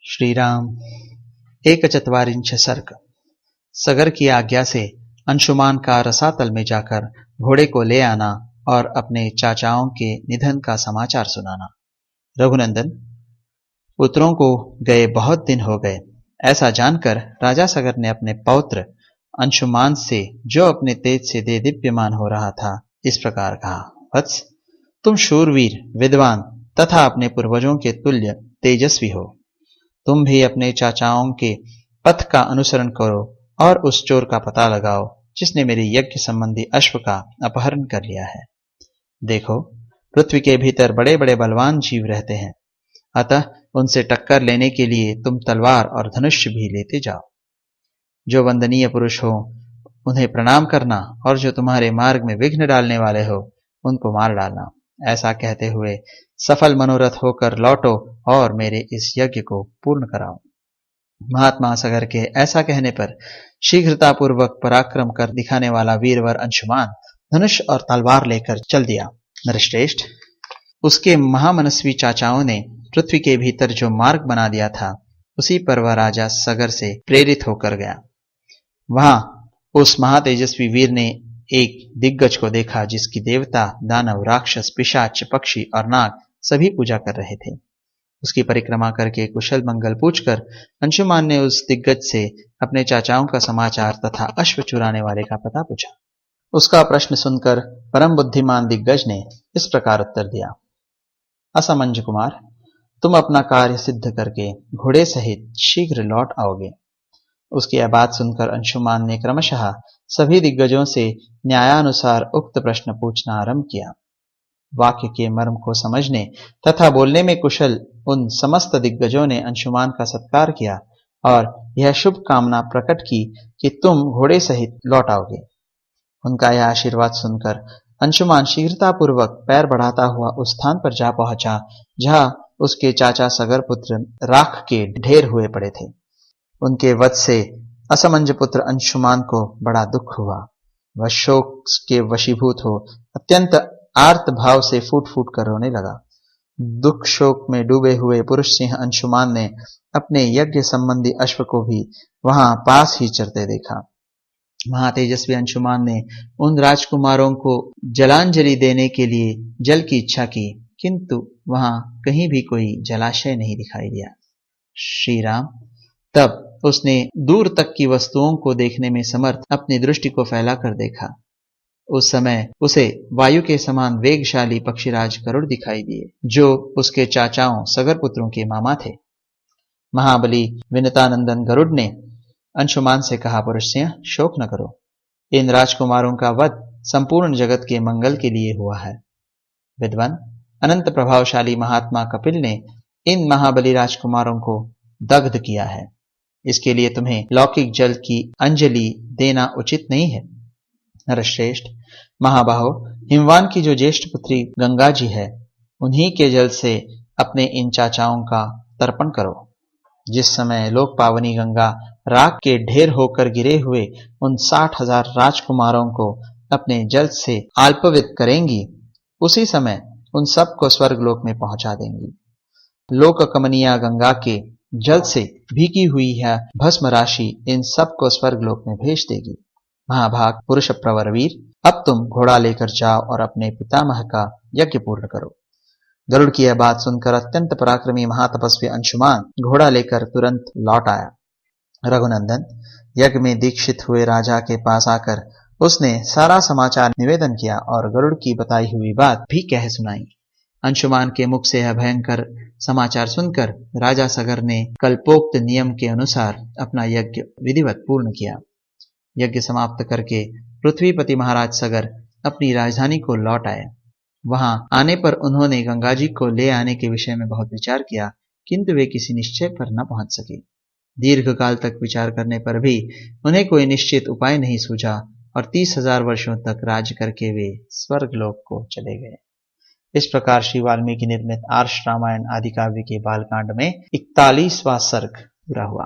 श्रीराम। एकचत्वारिंश सर्ग। सगर की आज्ञा से अंशुमान का रसातल में जाकर घोड़े को ले आना और अपने चाचाओं के निधन का समाचार सुनाना। रघुनंदन, पुत्रों को गए बहुत दिन हो गए। ऐसा जानकर राजा सगर ने अपने पौत्र अंशुमान से, जो अपने तेज से दे दीप्यमान हो रहा था, इस प्रकार कहा। वत्स, तुम शूरवीर, विद्वान तथा अपने पूर्वजों के तुल्य तेजस्वी हो। तुम भी अपने चाचाओं के पथ का अनुसरण करो और उस चोर का पता लगाओ जिसने मेरे यज्ञ संबंधी अश्व का अपहरण कर लिया है। देखो, पृथ्वी के भीतर बड़े बड़े बलवान जीव रहते हैं, अतः उनसे टक्कर लेने के लिए तुम तलवार और धनुष भी लेते जाओ। जो वंदनीय पुरुष हो उन्हें प्रणाम करना, और जो तुम्हारे मार्ग में विघ्न डालने वाले हो उनको मार डालना। ऐसा कहते हुए सफल मनोरथ होकर लौटो और मेरे इस यज्ञ को पूर्ण कराओ। महात्मा सगर के ऐसा कहने पर शीघ्रतापूर्वक पराक्रम कर दिखाने वाला वीरवर अंशुमान धनुष और तलवार लेकर चल दिया। नरश्रेष्ठ, उसके महामनस्वी चाचाओं ने पृथ्वी के भीतर जो मार्ग बना दिया था, उसी पर वह राजा सगर से प्रेरित होकर गया। वहां उस महातेजस्वी वीर ने एक दिग्गज को देखा, जिसकी देवता, दानव, राक्षस, पिशाच, पक्षी और नाग सभी पूजा कर रहे थे। उसकी परिक्रमा करके कुशल मंगल पूछकर अंशुमान ने उस दिग्गज से अपने चाचाओं का समाचार तथा अश्व चुराने वाले का पता पूछा। उसका प्रश्न सुनकर परम बुद्धिमान दिग्गज ने इस प्रकार उत्तर दिया। असमंज कुमार, तुम अपना कार्य सिद्ध करके घोड़े सहित शीघ्र लौट आओगे। उसकी यह बात सुनकर अंशुमान ने क्रमशः सभी दिग्गजों से न्यायानुसार उक्त प्रश्न पूछना आरंभ किया। वाक्य के मर्म को समझने तथा बोलने में कुशल उन समस्त दिग्गजों ने अंशुमान का सत्कार किया और यह शुभ कामना प्रकट की कि तुम घोड़े सहित लौट आओगे। उनका यह आशीर्वाद सुनकर अंशुमान शीघ्रतापूर्वक पैर बढ़ाता हुआ उस स्थान पर जा पहुंचा जहां उसके चाचा सगर पुत्र राख के ढेर हुए पड़े थे। उनके वध से असमंज पुत्र अंशुमान को बड़ा दुख हुआ। वह शोक के वशीभूत हो अत्यंत आर्त भाव से फूट फूट कर रोने लगा। दुख शोक में डूबे हुए पुरुष सिंह अंशुमान ने अपने यज्ञ संबंधी अश्व को भी वहां पास ही चरते देखा। महातेजस्वी अंशुमान ने उन राजकुमारों को जलांजलि देने के लिए जल की इच्छा की, किंतु वहां कहीं भी कोई जलाशय नहीं दिखाई दिया। श्री राम। तब उसने दूर तक की वस्तुओं को देखने में समर्थ अपनी दृष्टि को फैलाकर देखा। उस समय उसे वायु के समान वेगशाली पक्षीराज गरुड़ दिखाई दिए, जो उसके चाचाओं सगर पुत्रों के मामा थे। महाबली विनतानंदन गरुड़ ने अंशुमान से कहा, पुरुष सिंह, शोक न करो। इन राजकुमारों का वध संपूर्ण जगत के मंगल के लिए हुआ है। विद्वान अनंत प्रभावशाली महात्मा कपिल ने इन महाबली राजकुमारों को दग्ध किया है। इसके लिए तुम्हें लौकिक जल की अंजलि देना उचित नहीं है। नरश्रेष्ठ, महाबाहो, हिमवान की जो ज्येष्ठ पुत्री गंगा जी है, उन्हीं के जल से अपने इन चाचाओं का तर्पण करो। जिस समय लोक पावनी गंगा राख के ढेर होकर गिरे हुए उन 60,000 राजकुमारों को अपने जल से अल्पवित करेंगी, उसी समय उन सबको स्वर्गलोक में पहुंचा देंगी। लोक कमनीया गंगा के जल से भीगी हुई है भस्म राशि इन सबको स्वर्गलोक में भेज देगी। महाभाग पुरुष प्रवर वीर, अब तुम घोड़ा लेकर जाओ और अपने पितामह का यज्ञ पूर्ण करो। गरुड़ की यह बात सुनकर अत्यंत पराक्रमी महातपस्वी अंशुमान घोड़ा लेकर तुरंत लौट आया। रघुनंदन, यज्ञ में दीक्षित हुए राजा के पास आकर उसने सारा समाचार निवेदन किया और गरुड़ की बताई हुई बात भी कह सुनाई। अंशुमान के मुख से यह भयंकर समाचार सुनकर राजा सगर ने कल्पोक्त नियम के अनुसार अपना यज्ञ विधिवत पूर्ण किया। यज्ञ समाप्त करके पृथ्वीपति महाराज सगर अपनी राजधानी को लौट आए। वहां आने पर उन्होंने गंगा जी को ले आने के विषय में बहुत विचार किया, किंतु वे किसी निश्चय पर न पहुंच सके। दीर्घ काल तक विचार करने पर भी उन्हें कोई निश्चित उपाय नहीं सूझा और 30,000 वर्षों तक राज्य करके वे स्वर्गलोक को चले गए। इस प्रकार श्री वाल्मीकि निर्मित आर्ष रामायण आदि काव्य के बालकांड में 41वां सर्ग पूरा हुआ।